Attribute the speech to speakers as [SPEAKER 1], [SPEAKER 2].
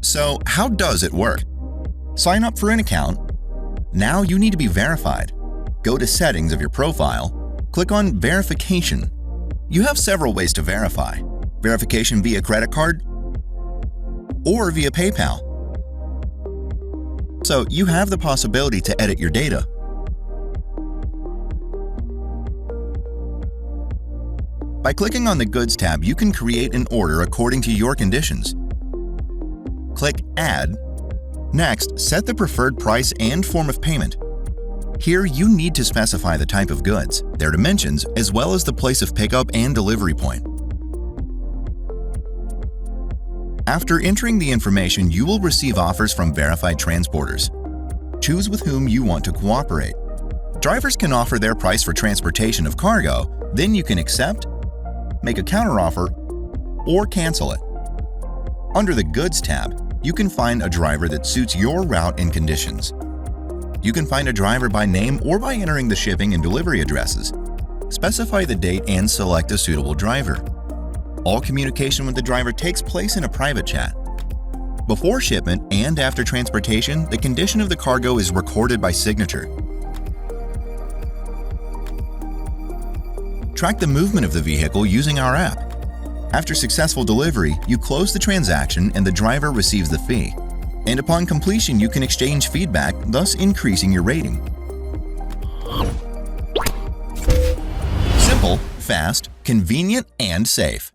[SPEAKER 1] So how does it work? Sign up for an account. Now you need to be verified. Go to Settings of your profile. Click on Verification. You have several ways to verify. Verification via credit card or via PayPal. So you have the possibility to edit your data. By clicking on the Goods tab, you can create an order according to your conditions. Click Add. Next, set the preferred price and form of payment. Here, you need to specify the type of goods, their dimensions, as well as the place of pickup and delivery point. After entering the information, you will receive offers from verified transporters. Choose with whom you want to cooperate. Drivers can offer their price for transportation of cargo, then you can accept, make a counteroffer, or cancel it. Under the Goods tab, you can find a driver that suits your route and conditions. You can find a driver by name or by entering the shipping and delivery addresses. Specify the date and select a suitable driver. All communication with the driver takes place in a private chat. Before shipment and after transportation, the condition of the cargo is recorded by signature. Track the movement of the vehicle using our app. After successful delivery, you close the transaction and the driver receives the fee. And upon completion, you can exchange feedback, thus increasing your rating. Simple, fast, convenient, and safe.